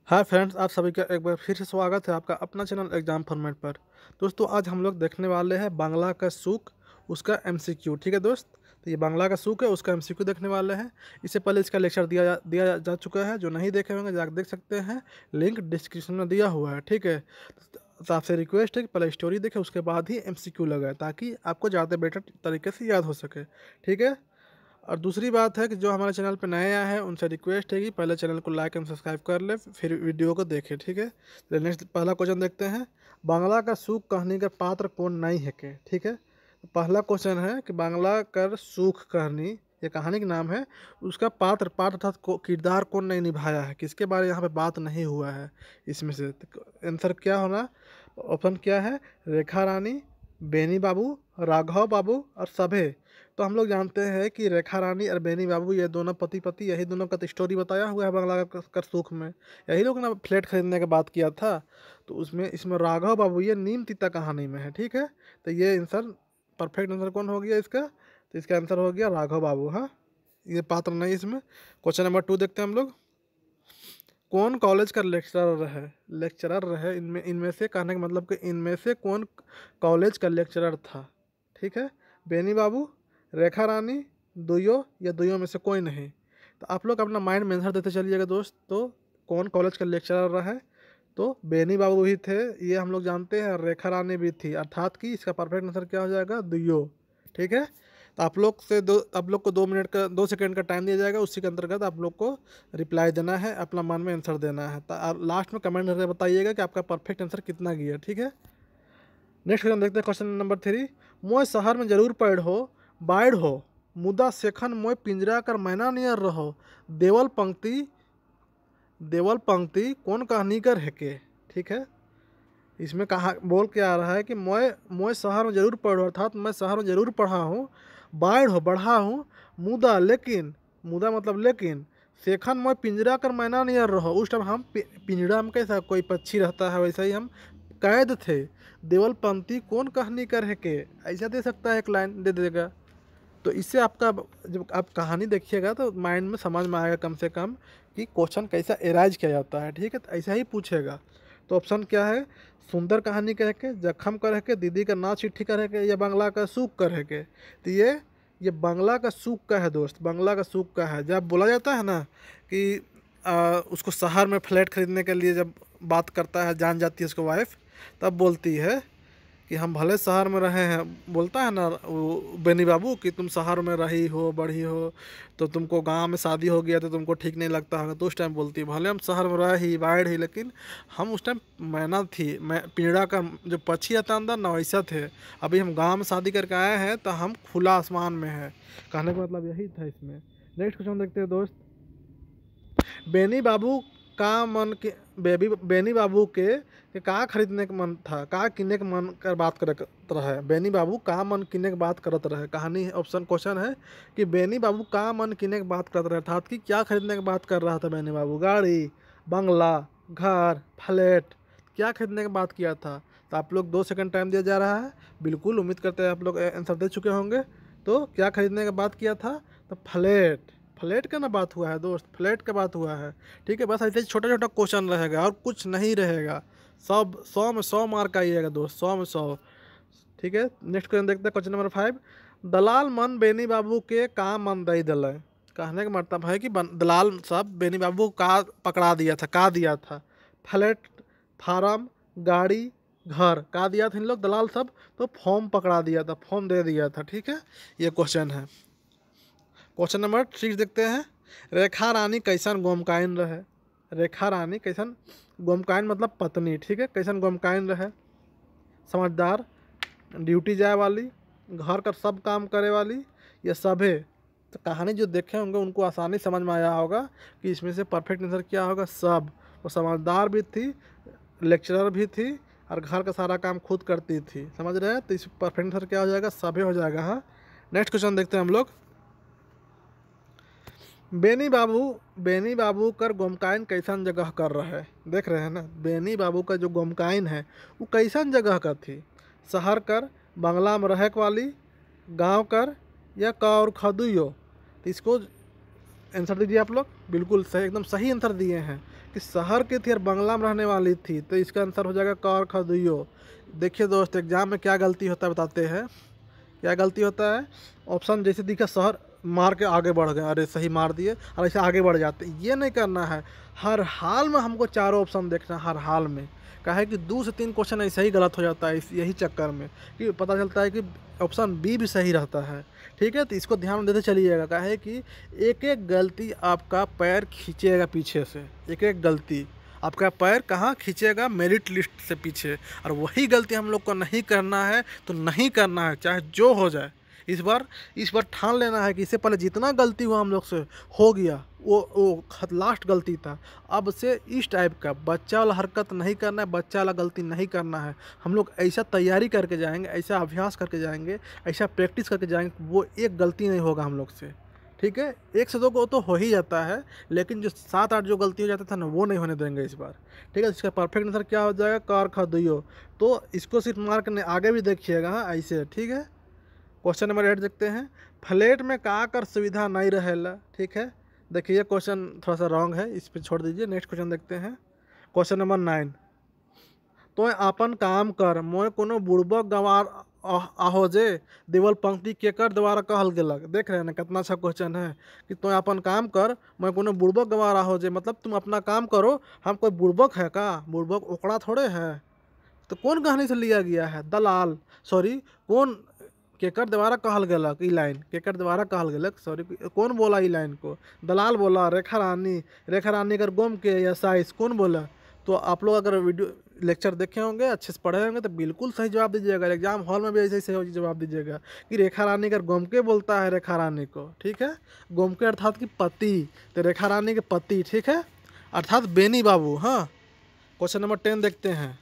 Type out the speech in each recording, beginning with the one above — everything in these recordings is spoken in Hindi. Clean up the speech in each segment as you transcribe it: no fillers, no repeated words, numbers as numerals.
हाय फ्रेंड्स, आप सभी का एक बार फिर से स्वागत है आपका अपना चैनल एग्जाम फॉर्मेट पर। दोस्तों, आज हम लोग देखने वाले हैं बांग्ला का सूख, उसका एमसीक्यू। ठीक है दोस्त, तो ये बांग्ला का सूख है, उसका एमसीक्यू देखने वाले हैं। इससे पहले इसका लेक्चर दिया जा चुका है। जो नहीं देखे होंगे जाकर देख सकते हैं, लिंक डिस्क्रिप्शन में दिया हुआ है। ठीक है, तो आपसे रिक्वेस्ट है कि पहले स्टोरी देखें, उसके बाद ही एमसीक्यू लगाए, ताकि आपको ज़्यादा बेटर तरीके से याद हो सके। ठीक है, और दूसरी बात है कि जो हमारे चैनल पे नए आए हैं उनसे रिक्वेस्ट है कि पहले चैनल को लाइक एंड सब्सक्राइब कर ले, फिर वीडियो को देखें। ठीक है, तो नेक्स्ट पहला क्वेश्चन देखते हैं। बांग्ला का सूख कहानी का पात्र कौन नहीं है के। ठीक है, तो पहला क्वेश्चन है कि बांग्ला कर सूख कहानी, ये कहानी का नाम है, उसका पात्र पात्र अर्थात किरदार कौन नहीं निभाया है, किसके बारे में यहाँ पे बात नहीं हुआ है इसमें से। आंसर क्या होना, ऑप्शन क्या है, रेखा रानी, बेनी बाबू, राघव बाबू और सभे। तो हम लोग जानते हैं कि रेखा रानी और बेनी बाबू ये दोनों पति पति, यही दोनों का तो स्टोरी बताया हुआ है बांग्ला का सूख में। यही लोग ना फ्लैट खरीदने की बात किया था। तो उसमें इसमें राघव बाबू ये नीम तीता कहानी में है। ठीक है, तो ये आंसर परफेक्ट आंसर कौन हो गया इसका, तो इसका आंसर हो गया राघव बाबू। हाँ, ये पात्र नहीं इसमें। क्वेश्चन नंबर 2 देखते हैं हम लोग। कौन कॉलेज का लेक्चरर रहे इनमें इनमें से, कहने का मतलब कि इनमें से कौन कॉलेज का लेक्चरर था। ठीक है, बेनी बाबू, रेखा रानी, दुयो या दुयो में से कोई नहीं। तो आप लोग अपना माइंड में आंसर देते चलिएगा दोस्त। तो कौन कॉलेज का लेक्चरर रहा, तो बेनी बाबू भी थे, ये हम लोग जानते हैं, और रेखा रानी भी थी, अर्थात कि इसका परफेक्ट आंसर क्या हो जाएगा, दुयो। ठीक है, तो आप लोग को 2 मिनट का 2 सेकंड का टाइम दिया जाएगा, उसी के अंतर्गत आप लोग को रिप्लाई देना है, अपना मन में आंसर देना है। तो आप लास्ट में कमेंट करके बताइएगा कि आपका परफेक्ट आंसर कितना गया। ठीक है, नेक्स्ट क्वेश्चन देखते हैं। Question number 3। मोय शहर में जरूर बाढ़ हो, मुदा सेखन मोय पिंजरा कर मैना नियर रहो, देवल पंक्ति कौन कहानीकर है के। ठीक है, इसमें कहा बोल के आ रहा है कि मैं शहर में जरूर पढ़ो, अर्थात मैं शहर में जरूर पढ़ा हूँ, बढ़ा हूँ, मुदा मतलब लेकिन, सेखन मैं पिंजरा कर मैना नियर रहो, उस टाइम हम पिंजरा में कैसा कोई पक्षी रहता है वैसा ही हम कैद थे। देवल पंक्ति कौन कहानी कर है के, ऐसा दे सकता है, एक लाइन दे देगा। तो इससे आपका जब आप कहानी देखिएगा तो माइंड में समझ में आएगा कम से कम कि क्वेश्चन कैसा एराइज किया जाता है। ठीक है, तो ऐसा ही पूछेगा। तो ऑप्शन क्या है, सुंदर कहानी कह के, जखम कर के, दीदी का ना चिट्ठी कर के, या बांग्ला का सूख कर के। तो ये बांग्ला का सूख का है दोस्त, बांग्ला का सूख का है। जब बोला जाता है ना कि उसको शहर में फ्लैट खरीदने के लिए जब बात करता है, जान जाती है उसको वाइफ, तब बोलती है कि हम भले शहर में रहे हैं, बोलता है ना वो बेनी बाबू कि तुम शहर में रही हो बढ़ी हो, तो तुमको गांव में शादी हो गया तो तुमको ठीक नहीं लगता होगा। तो उस टाइम बोलती है भले हम शहर में रही बाढ़ ही, लेकिन हम उस टाइम मैना थी, मैं पिंजड़ा का जो पक्षी आता अंदर ना वैसा थे। अभी हम गाँव में शादी करके आए हैं तो हम खुला आसमान में है। कहने का मतलब यही था इसमें। नेक्स्ट क्वेश्चन देखते हैं दोस्त। बेनी बाबू का मन के बेनी बाबू के का खरीदने का मन था, का किने के मन कर बात करत रहे। बेनी बाबू का मन किने के बात करत रहे, कहानी ऑप्शन क्वेश्चन है कि बेनी बाबू का मन किने के बात करत रहे, अर्थात कि क्या खरीदने की बात कर रहा था बेनी बाबू, गाड़ी, बंगला, घर, फ्लैट, क्या खरीदने की बात किया था। तो आप लोग 2 सेकंड टाइम दिया जा रहा है, बिल्कुल उम्मीद करते हैं आप लोग आंसर दे चुके होंगे। तो क्या खरीदने की बात किया था, तो फ्लैट का ना बात हुआ है दोस्त, फ्लैट का बात हुआ है। ठीक है, बस ऐसे छोटा छोटा क्वेश्चन रहेगा और कुछ नहीं रहेगा। सब 100 में 100 मार्क आइएगा दोस्त, 100 में 100। ठीक है, नेक्स्ट क्वेश्चन देखते हैं। Question number 5। दलाल मन बेनी बाबू के का मन दई दिल। कहने का मतलब है कि दलाल साहब बेनी बाबू का पकड़ा दिया था, का दिया था, फ्लैट, फार्म, गाड़ी, घर, का दिया था इन लोग दलाल सब, तो फॉर्म पकड़ा दिया था, फॉर्म दे दिया था। ठीक है, ये क्वेश्चन है। क्वेश्चन नंबर 6 देखते हैं। रेखा रानी कैसन गोमकाइन रहे। रेखा रानी कैसन गोमकाइन मतलब पत्नी। ठीक है, कैसन गोमकाइन रहे, समझदार, ड्यूटी जाए वाली, घर का सब काम करे वाली, ये सभे। तो कहानी जो देखे होंगे उनको आसानी समझ में आया होगा कि इसमें से परफेक्ट आंसर क्या होगा, सब। वो समझदार भी थी, लेक्चरर भी थी, और घर का सारा काम खुद करती थी, समझ रहे हैं। तो इस परफेक्ट आंसर क्या हो जाएगा, सभे हो जाएगा। हाँ, नेक्स्ट क्वेश्चन देखते हैं हम लोग। बेनी बाबू कर गोमकाइन कैसन जगह कर रहा है, देख रहे हैं ना। बेनी बाबू का जो गोमकाइन है वो कैसन जगह का थी, शहर कर, बंगला में रहक वाली, गांव कर, या का और खदुयो। तो इसको आंसर दीजिए आप लोग। बिल्कुल सही, एकदम सही आंसर दिए हैं कि शहर की थी और बंगला में रहने वाली थी, तो इसका आंसर हो जाएगा क ख दुइयो। देखिए दोस्त, एग्जाम में क्या गलती होता है बताते हैं। क्या गलती होता है, ऑप्शन जैसे दिखा शहर मार के आगे बढ़ गए, अरे सही मार दिए और ऐसे आगे बढ़ जाते, ये नहीं करना है। हर हाल में हमको चारों ऑप्शन देखना है, हर हाल में। क्या है कि 2 से 3 क्वेश्चन ऐसे ही गलत हो जाता है यही चक्कर में, कि पता चलता है कि ऑप्शन बी भी सही रहता है। ठीक है, तो इसको ध्यान में देते चलिएगा। क्या है कि एक एक गलती आपका पैर खींचेगा पीछे से, एक एक गलती आपका पैर कहाँ खींचेगा, मेरिट लिस्ट से पीछे। और वही गलती हम लोग को नहीं करना है, तो नहीं करना है, चाहे जो हो जाए। इस बार ठान लेना है कि इससे पहले जितना गलती हुआ हम लोग से हो गया, वो लास्ट गलती था। अब से इस टाइप का बच्चा वाला हरकत नहीं करना है, बच्चा वाला गलती नहीं करना है। हम लोग ऐसा तैयारी करके जाएंगे, ऐसा अभ्यास करके जाएंगे, ऐसा प्रैक्टिस करके जाएंगे, वो एक गलती नहीं होगा हम लोग से। ठीक है, 1 से 2 को तो हो ही जाता है, लेकिन जो 7-8 जो गलती हो जाता था ना, वो नहीं होने देंगे इस बार। ठीक है, इसका परफेक्ट आंसर क्या हो जाएगा, कार ख दुइयो। तो इसको सिर्फ मार्क नहीं, आगे भी देखिएगा। हाँ, ऐसे। ठीक है, क्वेश्चन नंबर 8 देखते हैं। फ्लैट में का कर सुविधा नहीं रहेला। ठीक है, देखिए ये क्वेश्चन थोड़ा सा रॉन्ग है, इस पर छोड़ दीजिए। नेक्स्ट क्वेश्चन देखते हैं, क्वेश्चन नंबर 9। तो अपन काम कर, मोए कोनो बुड़बक गंवार आहोजे देवल पंक्ति केकर द्वारा कहल गेलक। देख रहे हैं ना, कितना अच्छा क्वेश्चन है कि तो अपन काम कर, मैं कोनो बुड़बक गंवार आहोजे, मतलब तुम अपना काम करो, हम कोई बुड़बक है का, बुड़बक ओकड़ा थोड़े है। तो कौन कहानी से लिया गया है, दलाल, सॉरी कौन, केकर द्वारा कहल गेलक, ई लाइन केकर द्वारा कहल गेलक, सॉरी कौन बोला ई लाइन को, दलाल बोला, रेखा रानी, रेखा रानी अगर गोम के या साइस कौन बोला। तो आप लोग अगर वीडियो लेक्चर देखे होंगे, अच्छे से पढ़े होंगे, तो बिल्कुल सही जवाब दीजिएगा। एग्जाम हॉल में भी ऐसे ही जवाब दीजिएगा कि रेखा रानी अगर गोमके बोलता है रेखा रानी को। ठीक है, गोमके अर्थात कि पति, तो रेखा रानी के पति। ठीक है, अर्थात बेनी बाबू। हाँ, क्वेश्चन नंबर 10 देखते हैं।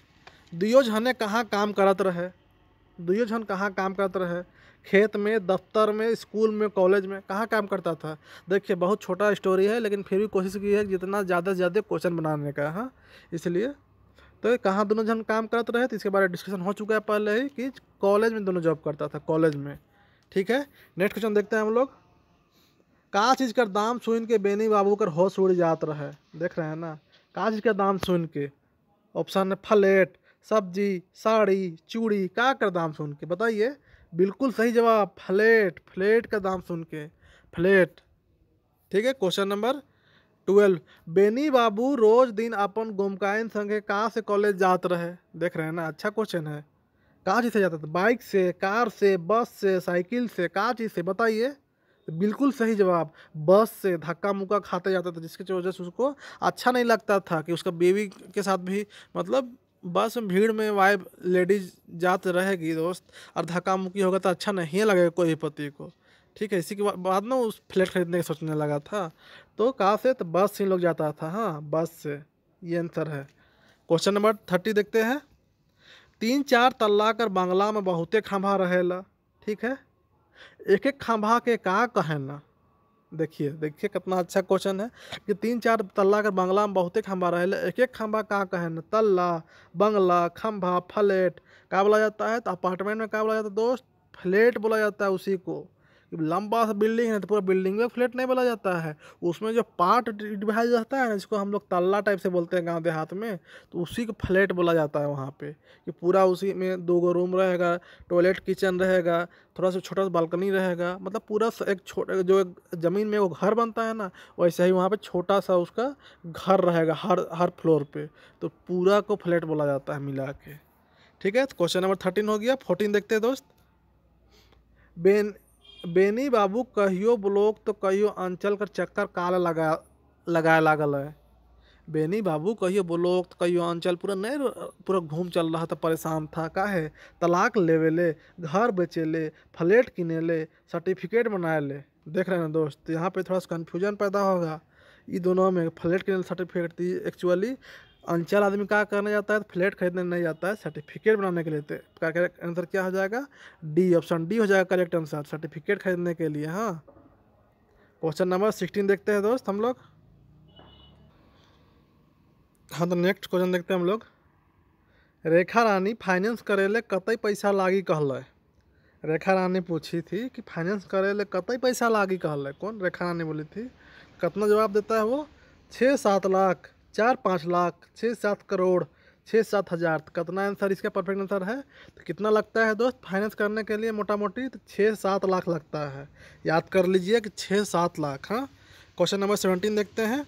दुइयो झने कहाँ काम करत रहे। दुइयो झन कहाँ काम करते रहे, खेत में, दफ्तर में, स्कूल में, कॉलेज में, कहाँ काम करता था। देखिए बहुत छोटा स्टोरी है, लेकिन फिर भी कोशिश की है जितना ज़्यादा से ज़्यादा क्वेश्चन बनाने का। हाँ, इसलिए तो कहाँ दोनों जन काम करते रहे, तो इसके बारे में डिस्कशन हो चुका है पहले ही कि कॉलेज में दोनों जॉब करता था, कॉलेज में। ठीक है, नेक्स्ट क्वेश्चन देखते हैं हम लोग। का चीज़ का दाम सुन के बेनी बाबू कर होश उड़ जात रहे। देख रहे हैं ना, का चीज़ का दाम सुन के, ऑप्शन है फ्लैट, सब्जी, साड़ी, चूड़ी, का कर दाम सुन के, बताइए। बिल्कुल सही जवाब, फ्लैट, फ्लैट का दाम सुन के, फ्लैट। ठीक है, क्वेश्चन नंबर 12। बेनी बाबू रोज दिन अपन गोमकाइन संगे का से कॉलेज जात रहे। देख रहे हैं ना, अच्छा क्वेश्चन है। का चीज़ से जाता था, बाइक से, कार से, बस से, साइकिल से, का चीज़ से, बताइए। बिल्कुल सही जवाब, बस से धक्का मुक्का खाते जाता था, जिसकी वजह से उसको अच्छा नहीं लगता था कि उसका बेबी के साथ भी, मतलब बस में भीड़ में वाइफ लेडीज जाते रहेगी दोस्त, और धक्का मुक्की होगा तो अच्छा नहीं लगेगा कोई पति को। ठीक है, इसी के बाद ना उस फ्लैट खरीदने का सोचने लगा था। तो कहाँ से, तो बस से लोग जाता था। हाँ, बस से, ये आंसर है। क्वेश्चन नंबर 30 देखते हैं। 3-4 तल्ला कर बंगला में बहुते खंभा रहेला। ठीक है, एक एक खंभा के का कहेला। देखिए देखिए कितना अच्छा क्वेश्चन है कि 3-4 तल्ला का बंगला में बहुते खंभा रहेला, एक एक खंभा का कहें, तल्ला, बंगला, खंभा, फ्लैट का बोला जाता है। तो अपार्टमेंट में क्या बोला जाता है दोस्त, फ्लैट बोला जाता है उसी को। लंबा सा बिल्डिंग है तो पूरा बिल्डिंग में फ्लैट नहीं बोला जाता है, उसमें जो पार्ट डिवाइड रहता है ना, जिसको हम लोग तल्ला टाइप से बोलते हैं गांव देहात में, तो उसी को फ्लैट बोला जाता है वहाँ पे। कि पूरा उसी में 2 रूम रहेगा, टॉयलेट, किचन रहेगा, थोड़ा सा छोटा सा बालकनी रहेगा, मतलब पूरा एक छोटा जो एक ज़मीन में वो घर बनता है ना, वैसे ही वहाँ पे छोटा सा उसका घर रहेगा हर फ्लोर पे। तो पूरा को फ्लैट बोला जाता है मिला के। ठीक है, तो क्वेश्चन नंबर 13 हो गया। 14 देखते हैं दोस्त। बेनी बाबू कहियो ब्लॉक तो कहियो अंचल कर चक्कर काला लगाए लागल है। बेनी बाबू कहियो ब्लॉक तो कहियो अंचल, पूरा नहीं पूरा घूम चल रहा था, परेशान था। का है, तलाक लेवे ले, घर बेचे ले, फ्लैट किने ले, सर्टिफिकेट बनाए ले। देख रहे हैं ना दोस्त, यहाँ पे थोड़ा सा कन्फ्यूजन पैदा होगा। ये दोनों में फ्लैट किने सर्टिफिकेट थी, एक्चुअली अंचल आदमी क्या करने जाता है, तो फ्लैट खरीदने नहीं जाता है, सर्टिफिकेट बनाने के लिए। आंसर क्या हो जाएगा, डी, ऑप्शन डी हो जाएगा करेक्ट आंसर, सर्टिफिकेट खरीदने के लिए। हाँ, क्वेश्चन नंबर 16 देखते हैं दोस्त हम लोग। हाँ, तो नेक्स्ट क्वेश्चन देखते हैं हम लोग। रेखा रानी फाइनेंस करेले कतई पैसा लागी कहल। रेखा रानी पूछी थी कि फाइनेंस करेले कतई पैसा लागी कहल। कौन, रेखा रानी बोली थी कितना जवाब देता है वो? 6-7 लाख, 4-5 लाख, 6-7 करोड़, 6-7 हज़ार। तो कितना आंसर इसका परफेक्ट आंसर है? तो कितना लगता है दोस्त फाइनेंस करने के लिए मोटा मोटी? तो 6-7 लाख लगता है। याद कर लीजिए कि 6-7 लाख। हाँ, क्वेश्चन नंबर 17 देखते हैं।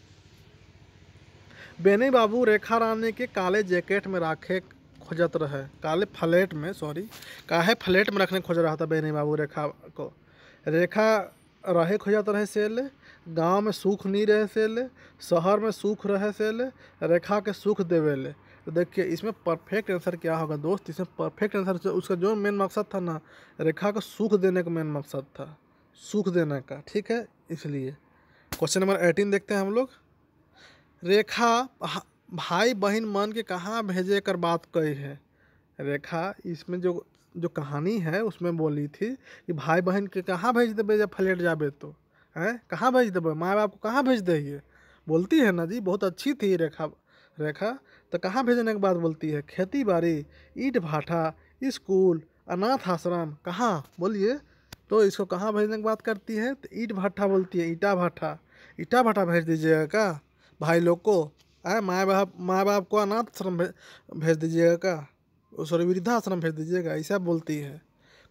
बेनी बाबू रेखा रानी के काले जैकेट में राखे खोजत रहे, काले फ्लैट में, सॉरी, काहे फ्लैट में रखने खोज रहा था बेनी बाबू रेखा को। रेखा रहे खोजत रहे सेले, गांव में सुख नहीं रहे सेले, शहर में सुख रहे सेले, रेखा के सुख देवेले। तो देखिए इसमें परफेक्ट आंसर क्या होगा दोस्त? इसमें परफेक्ट आंसर उसका जो मेन मकसद था ना, रेखा को सुख देने का मेन मकसद था, सुख देने का। ठीक है, इसलिए क्वेश्चन नंबर 18 देखते हैं हम लोग। रेखा भाई बहन मन के कहाँ भेजे कर बात कही है। रेखा इसमें जो जो कहानी है उसमें बोली थी कि भाई बहन के कहाँ भेज देबे जब फ्लैट जाबे, तो है कहाँ भेज देबे, माँ बाप को कहाँ भेज दे, बोलती है ना जी। बहुत अच्छी थी रेखा। रेखा तो कहाँ भेजने के बाद बोलती है? खेती बाड़ी, ईंट भाटा, स्कूल, अनाथ आश्रम, कहाँ बोलिए? तो इसको कहाँ भेजने की बात करती है? तो ईंट भाटा बोलती है, ईटा भाटा। ईटा भाटा भेज दीजिएगा का भाई लोग को? माँ बाप को अनाथ आश्रम भेज दीजिएगा का? सॉरी, वृद्धाश्रम भेज दीजिएगा, ऐसा बोलती है।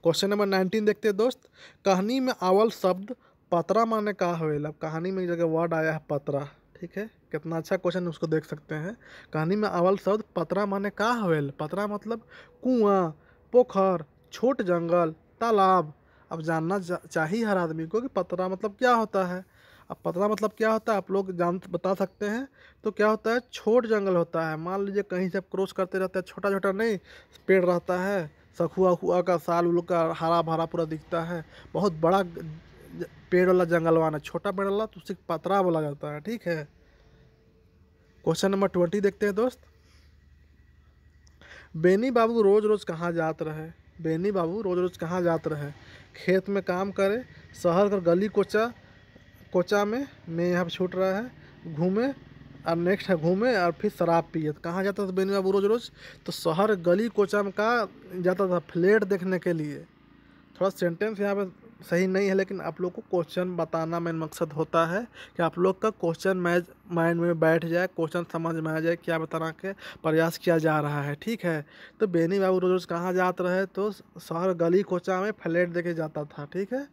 क्वेश्चन नंबर 19 देखते हैं दोस्त। कहानी में आवल शब्द पतरा माने का हवेल। अब कहानी में जगह वर्ड आया है पतरा। ठीक है, कितना अच्छा क्वेश्चन, उसको देख सकते हैं। कहानी में आवल शब्द पतरा माने का हवेल। पतरा मतलब कुआं, पोखर, छोट जंगल, तालाब। अब जानना चाहिए हर आदमी को कि पतरा मतलब क्या होता है। अब पतरा मतलब क्या होता है आप लोग बता सकते हैं? तो क्या होता है? छोट जंगल होता है। मान लीजिए कहीं से आप क्रॉस करते रहते हैं, छोटा छोटा नहीं पेड़ रहता है, सखुआ हुआ का साल उल का हरा भरा पूरा दिखता है। बहुत बड़ा पेड़ वाला जंगल वाला, छोटा पेड़ वाला तो उसे पतरा बोला जाता है। ठीक है, क्वेश्चन नंबर 20 देखते हैं दोस्त। बेनी बाबू रोज रोज कहाँ जात रहे। बेनी बाबू रोज रोज कहाँ जात रहे? खेत में काम करे, शहर का गली कोचा में यहाँ पे छूट रहा है, घूमे, और नेक्स्ट है घूमे और फिर शराब पिए। तो कहाँ जाता था बेनी बाबू रोज रोज? तो शहर गली कोचा में का जाता था? फ्लैट देखने के लिए। थोड़ा सेंटेंस यहाँ पे सही नहीं है, लेकिन आप लोग को क्वेश्चन बताना मेन मकसद होता है कि आप लोग का क्वेश्चन माइंड में बैठ जाए, क्वेश्चन समझ में आ जाए, क्या बताना के प्रयास किया जा रहा है। ठीक है, तो बेनी बाबू रोज रोज कहाँ जात रहे? तो शहर गली कोचा में फ्लैट देखे जाता था। ठीक है,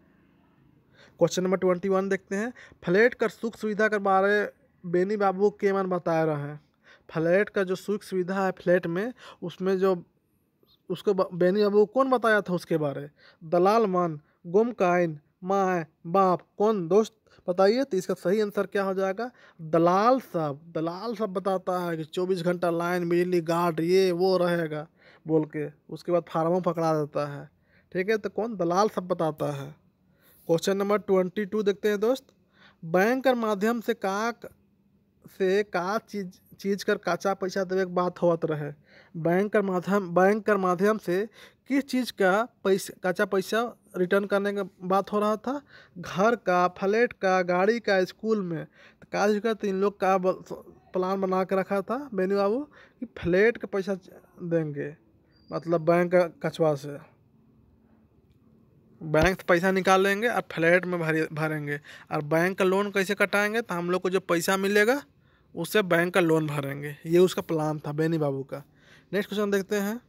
क्वेश्चन नंबर 21 देखते हैं। फ्लैट का सुख सुविधा के बारे बेनी बाबू के मन बताए रहे हैं। फ्लैट का जो सुख सुविधा है फ्लैट में, उसमें जो उसको बेनी बाबू कौन बताया था उसके बारे? दलाल मन, गुमकाइन, माँ बाप, कौन दोस्त बताइए? तो इसका सही आंसर क्या हो जाएगा? दलाल साहब। दलाल साहब बताता है कि 24 घंटा लाइन, बिजली, गार्ड, ये वो रहेगा बोल के, उसके बाद फार्मों पकड़ा देता है। ठीक है, तो कौन? दलाल साहब बताता है। क्वेश्चन नंबर 22 देखते हैं दोस्त। बैंक के माध्यम से का चीज कर काचा पैसा देवे के बात होत रहे। बैंक कर माध्यम से किस चीज़ का काचा पैसा रिटर्न करने का बात हो रहा था? घर का, फ्लैट का, गाड़ी का, स्कूल में। तो काज का इन लोग का प्लान बना के रखा था बेनी बाबू कि फ्लैट का पैसा देंगे, मतलब बैंक का कचवा से बैंक से पैसा निकाल लेंगे और फ्लैट में भरेंगे। और बैंक का लोन कैसे कटाएंगे? तो हम लोग को जो पैसा मिलेगा उससे बैंक का लोन भरेंगे। ये उसका प्लान था बेनी बाबू का। नेक्स्ट क्वेश्चन देखते हैं।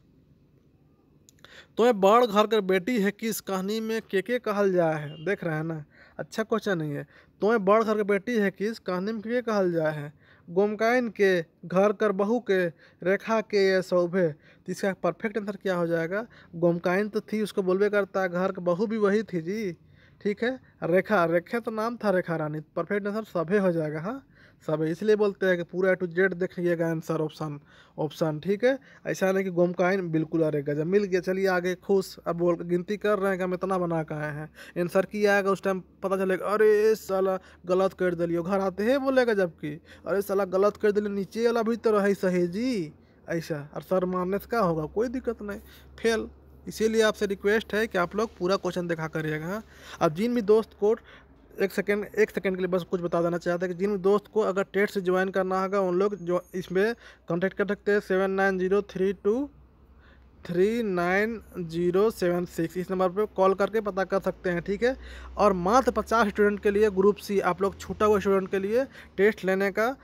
तो ये बड़ घर कर बेटी है कि इस कहानी में के कहल जाए है। देख रहे हैं ना, अच्छा क्वेश्चन नहीं है। तो ये बड़ घर की बेटी है कि इस कहानी में के कहल जाए है? गोमकाइन के, घर कर बहू के, रेखा के, या सौभे। तो इसका परफेक्ट आंसर क्या हो जाएगा? गोमकाइन तो थी, उसको बोलबे करता है, घर का बहू भी वही थी जी। ठीक है, रेखा तो नाम था रेखा रानी। परफेक्ट आंसर सभे हो जाएगा। हाँ, सब इसलिए बोलते हैं कि पूरा टू जेड देखिएगा आंसर ऑप्शन। ठीक है, ऐसा नहीं कि गोमकाइन बिल्कुल अरे गजब मिल गया, चलिए आगे खुश। अब बोल गिनती कर रहे हैं कि हम इतना बना के आए हैं, आंसर किया आएगा उस टाइम पता चलेगा अरे साला गलत कर दिलियो, घर आते ही बोलेगा जबकि अरे साला गलत कर दिलियो, नीचे वाला भी तो रहे सही जी। ऐसा और सर मारने से क्या होगा? कोई दिक्कत नहीं, फेल। इसीलिए आपसे रिक्वेस्ट है कि आप लोग पूरा क्वेश्चन देखा करिएगा। हाँ, अब जिन भी दोस्त को एक सेकंड के लिए बस कुछ बता देना चाहता है कि जिन दोस्त को अगर टेट से ज्वाइन करना होगा उन लोग जो इसमें कांटेक्ट कर सकते हैं 790328 3976 इस नंबर पे कॉल करके पता कर सकते हैं, ठीक है। और मात्र 50 स्टूडेंट के लिए ग्रुप सी, आप लोग छूटा हुआ स्टूडेंट के लिए टेस्ट लेने का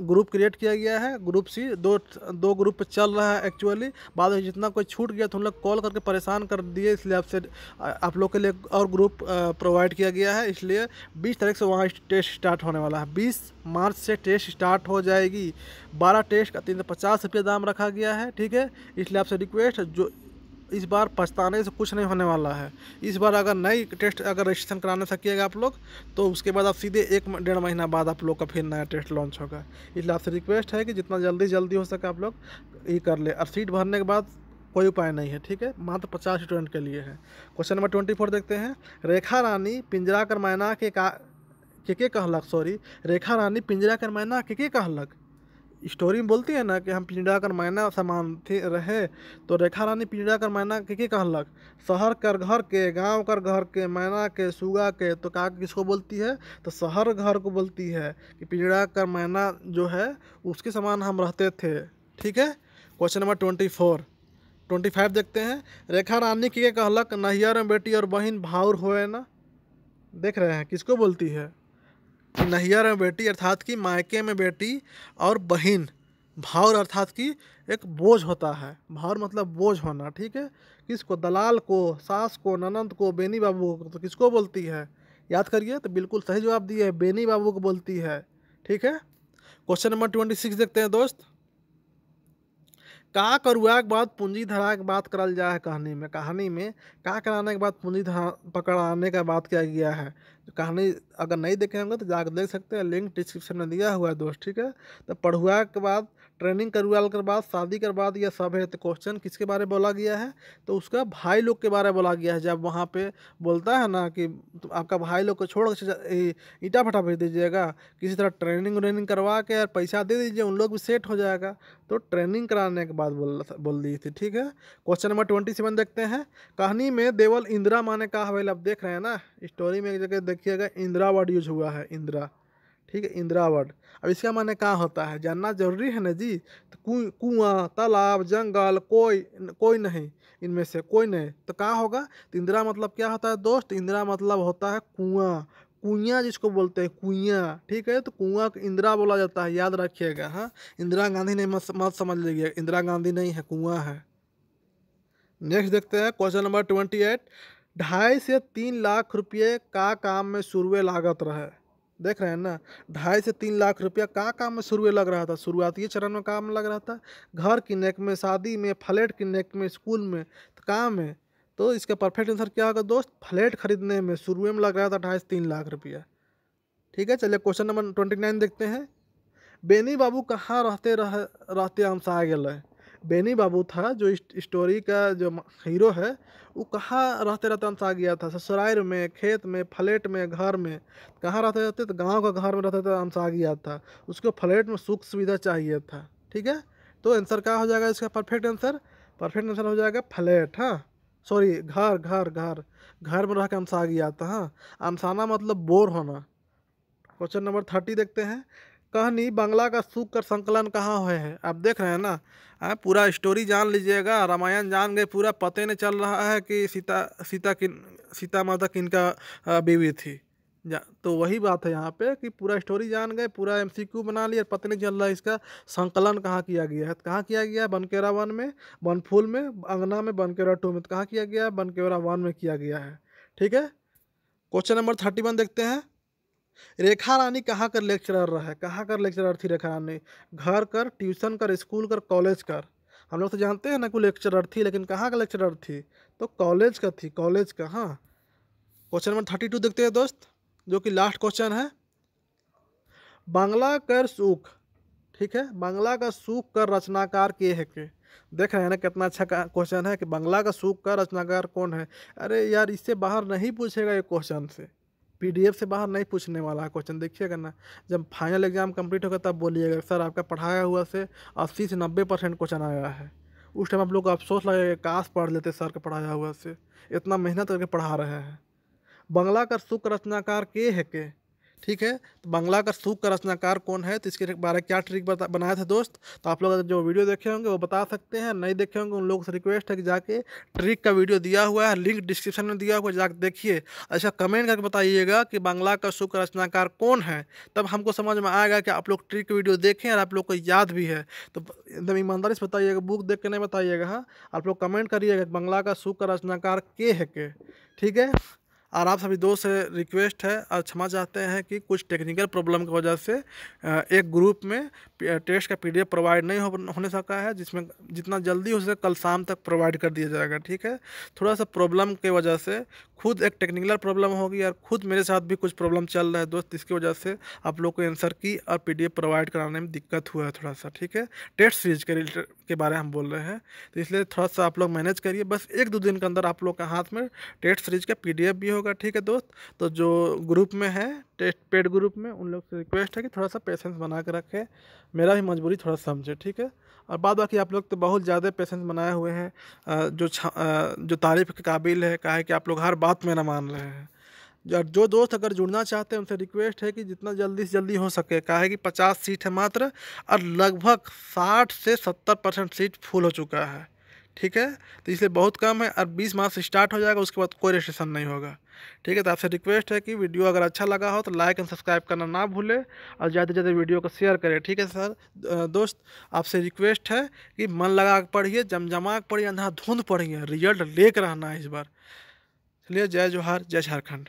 ग्रुप क्रिएट किया गया है। ग्रुप सी दो ग्रुप चल रहा है एक्चुअली। बाद में जितना कोई छूट गया तो हम लोग कॉल करके परेशान कर दिए, इसलिए आपसे आप लोग के लिए और ग्रुप प्रोवाइड किया गया है। इसलिए 20 तारीख से वहाँ टेस्ट स्टार्ट होने वाला है। 20 मार्च से टेस्ट स्टार्ट हो जाएगी। 12 टेस्ट का 350 रुपये दाम रखा गया है, ठीक है। इसलिए आपसे रिक्वेस्ट, जो इस बार पछताने से कुछ नहीं होने वाला है। इस बार अगर नई टेस्ट अगर रजिस्ट्रेशन कराने सकिएगा आप लोग, तो उसके बाद आप सीधे 1-1.5 महीना बाद आप लोग का फिर नया टेस्ट लॉन्च होगा। इसलिए आपसे रिक्वेस्ट है कि जितना जल्दी हो सके आप लोग ये कर ले। और सीट भरने के बाद कोई उपाय नहीं है, ठीक है। मात्र 50 स्टूडेंट के लिए है। क्वेश्चन नंबर 24 देखते हैं। रेखा रानी पिंजरा कर मैना के कहलक, सॉरी, रेखा रानी पिंजरा कर मैना के कहलक। स्टोरी में बोलती है ना कि हम पिंजरा कर मैना समान थे रहे, तो रेखा रानी पिंजरा कर मैना के कहलक। शहर कर घर के, गांव कर घर के, मैना के, सुगा के, तो का किसको बोलती है? तो शहर घर को बोलती है कि पिंजरा कर मैना जो है उसके समान हम रहते थे, ठीक है। क्वेश्चन नंबर 25 देखते हैं। रेखा रानी के कहलक, नैहर में बेटी और बहन भाउर होए ना। देख रहे हैं किसको बोलती है? नैहर में बेटी अर्थात कि मायके में बेटी और बहन। भाउर अर्थात कि एक बोझ होता है। भाउर मतलब बोझ होना, ठीक है। किसको? दलाल को, सास को, ननंद को, बेनी बाबू को। तो किसको बोलती है? याद करिए। तो बिल्कुल सही जवाब दिए है, बेनी बाबू को बोलती है, ठीक है। क्वेश्चन नंबर 26 देखते हैं दोस्त। का करुआ के बाद पूंजी धरा के बात करल जाए है कहानी में। कहानी में का कराने के बाद पूंजी धरा पकड़ाने का बात किया गया है। तो कहानी अगर नहीं देखे होंगे तो जाकर देख सकते हैं, लिंक डिस्क्रिप्शन में दिया हुआ है दोस्त, ठीक है। तो पढ़ुआ के बाद, ट्रेनिंग करुआल के बाद, शादी के बाद यह सब है। तो क्वेश्चन किसके बारे में बोला गया है? तो उसका भाई लोग के बारे में बोला गया है। जब वहाँ पे बोलता है ना कि तो आपका भाई लोग को छोड़ ईटा भट्टा भेज दीजिएगा, किसी तरह ट्रेनिंग करवा के और पैसा दे दीजिए, उन लोग भी सेट हो जाएगा। तो ट्रेनिंग कराने के बाद बोल दी थी, ठीक है। क्वेश्चन नंबर 27 देखते हैं। कहानी में देवल इंदिरा माने का हवेल, अब देख रहे हैं ना स्टोरी में एक जगह देखिएगा इंदिरा वर्ड यूज हुआ है, इंदिरा, ठीक है, इंदिरा वर्ड। अब इसका माने क्या होता है जानना जरूरी है ना जी। तो कुआं, तालाब, जंगल, कोई नहीं, इनमें से कोई नहीं, तो क्या होगा? तो इंदिरा मतलब क्या होता है दोस्त? इंदिरा मतलब होता है कुआं, कुइयाँ जिसको बोलते हैं, कुइयाँ, ठीक है। तो कुआं को इंदिरा बोला जाता है, याद रखिएगा। हाँ, इंदिरा गांधी नहीं, मत समझ लीजिए, इंदिरा गांधी नहीं है, कुआं है। नेक्स्ट देखते हैं क्वेश्चन नंबर 28। 2.5 से 3 लाख रुपये का काम में शुरुए लागत रहे। देख रहे हैं ना, 2.5 से 3 लाख रुपया का काम में शुरुए लग रहा था। शुरुआती चरण में काम लग रहा था, घर किनने में, शादी में, फ्लैट किनने में, स्कूल में, तो काम में। तो इसका परफेक्ट आंसर क्या होगा दोस्त? फ्लैट खरीदने में शुरुए में लग रहा था 2.5 से 3 लाख रुपया, ठीक है। चलिए क्वेश्चन नंबर 29 देखते हैं। बेनी बाबू कहाँ रहते अमसा गए। बेनी बाबू था जो स्टोरी का जो हीरो है, वो कहाँ रहते अमसा गया था? ससुराल में, खेत में, फ्लैट में, घर में। कहाँ रहते? तो गांव का घर में रहते थे, अमसा गया था। उसको फ्लैट में सुख सुविधा चाहिए था, ठीक है। तो आंसर क्या हो जाएगा इसका? परफेक्ट आंसर हो जाएगा फ्लैट। हाँ, सॉरी, घर में रह के अमसा गया था। हाँ, अमसाना मतलब बोर होना। क्वेश्चन नंबर 30 देखते हैं। कहानी बंगला का सूख कर संकलन कहाँ हुए है? आप देख रहे हैं ना, पूरा स्टोरी जान लीजिएगा, रामायण जान गए, पूरा पते नहीं चल रहा है कि सीता माता किनका बीवी थी। तो वही बात है यहाँ पे कि पूरा स्टोरी जान गए, पूरा एमसीक्यू बना लिया, पता नहीं चल रहा है इसका संकलन कहाँ किया गया है। तो कहाँ किया गया है? बनकेरा 1 में, बनफूल में, अंगना में, बनकेरा 2 में। तो कहाँ किया गया है? बनकेरा 1 में किया गया है, ठीक है। क्वेश्चन नंबर 31 देखते हैं। रेखा रानी कहाँ कर लेक्चरर रहा है? कहाँ कर लेक्चरर थी रेखा रानी? घर कर, ट्यूशन कर, स्कूल कर, कॉलेज कर। हम लोग तो जानते हैं ना कोई लेक्चरर थी, लेकिन कहाँ का लेक्चरर थी? तो कॉलेज का थी, कॉलेज का। हाँ, क्वेश्चन नंबर 32 देखते हैं दोस्त, जो कि लास्ट क्वेश्चन है। बांग्ला कर सूख, ठीक है, बांग्ला का सूख कर रचनाकार के है के। देख रहे हैं ना कितना अच्छा क्वेश्चन है कि बांग्ला का सूख का रचनाकार कौन है। अरे यार, इससे बाहर नहीं पूछेगा ये क्वेश्चन से, पीडीएफ से बाहर नहीं पूछने वाला है क्वेश्चन। देखिएगा ना, जब फाइनल एग्जाम कंप्लीट होगा तब बोलिएगा सर आपका पढ़ाया हुआ से 80 से 90% क्वेश्चन आया है। उस टाइम आप लोग को अफसोस लगेगा, काश पढ़ लेते सर का पढ़ाया हुआ से, इतना मेहनत करके पढ़ा रहे हैं। बंगला का शुक्र रचनाकार के है के? ठीक है। तो बंगला का सूख का रचनाकार कौन है, तो इसके बारे में क्या ट्रिक बनाए थे दोस्त, तो आप लोग अगर जो वीडियो देखे होंगे वो बता सकते हैं, नहीं देखे होंगे उन लोगों से रिक्वेस्ट है कि जाके ट्रिक का वीडियो दिया हुआ है, लिंक डिस्क्रिप्शन में दिया हुआ है, जाके देखिए। अच्छा कमेंट करके बताइएगा कि बंगला का सूख का रचनाकार कौन है, तब हमको समझ में आएगा कि आप लोग ट्रिक वीडियो देखें और आप लोग को याद भी है। तो एकदम ईमानदारी से बताइएगा, बुक देख के नहीं बताइएगा। हाँ, आप लोग कमेंट करिएगा बंगला का सूख का रचनाकार के है के। ठीक है। और आप सभी दोस्त से रिक्वेस्ट है और क्षमा चाहते हैं कि कुछ टेक्निकल प्रॉब्लम की वजह से एक ग्रुप में टेस्ट का पीडीएफ प्रोवाइड नहीं होने सका है, जिसमें जितना जल्दी हो सके कल शाम तक प्रोवाइड कर दिया जाएगा। ठीक है। थोड़ा सा प्रॉब्लम की वजह से खुद एक टेक्निकल प्रॉब्लम होगी और खुद मेरे साथ भी कुछ प्रॉब्लम चल रहा है दोस्त, इसकी वजह से आप लोग को आंसर की और पीडीएफ प्रोवाइड कराने में दिक्कत हुआ है थोड़ा सा। ठीक है। टेस्ट सीरीज के बारे में हम बोल रहे हैं, तो इसलिए थोड़ा सा आप लोग मैनेज करिए। बस 1-2 दिन के अंदर आप लोग के हाथ में टेस्ट सीरीज का पीडीएफ भी होगा। ठीक है दोस्त। तो जो ग्रुप में है, टेस्ट पेड ग्रुप में, उन लोग से रिक्वेस्ट है कि थोड़ा सा पेशेंस बना के रखें, मेरा भी मजबूरी थोड़ा समझे। ठीक है। और बाद बाकी आप लोग तो बहुत ज़्यादा पेशेंस बनाए हुए हैं, जो तारीफ़ के काबिल है, काहे कि आप लोग हर बात में ना मान रहे हैं। जो दोस्त अगर जुड़ना चाहते हैं उनसे रिक्वेस्ट है कि जितना जल्दी से जल्दी हो सके, काहे कि 50 सीट है मात्र, और लगभग 60 से 70% सीट फुल हो चुका है। ठीक है। तो इसलिए बहुत कम है, और 20 मार्च से स्टार्ट हो जाएगा, उसके बाद कोई रजिस्ट्रेशन नहीं होगा। ठीक है। तो आपसे रिक्वेस्ट है कि वीडियो अगर अच्छा लगा हो तो लाइक एंड सब्सक्राइब करना ना भूलें, और ज़्यादा से ज़्यादा वीडियो को शेयर करें। ठीक है सर। दोस्त आपसे रिक्वेस्ट है कि मन लगा के पढ़िए, जमजमा के पढ़िए, अंधाधुंध पढ़िए, रिजल्ट लेकर रहना है इस बार। चलिए, जय जोहार, जय झारखंड।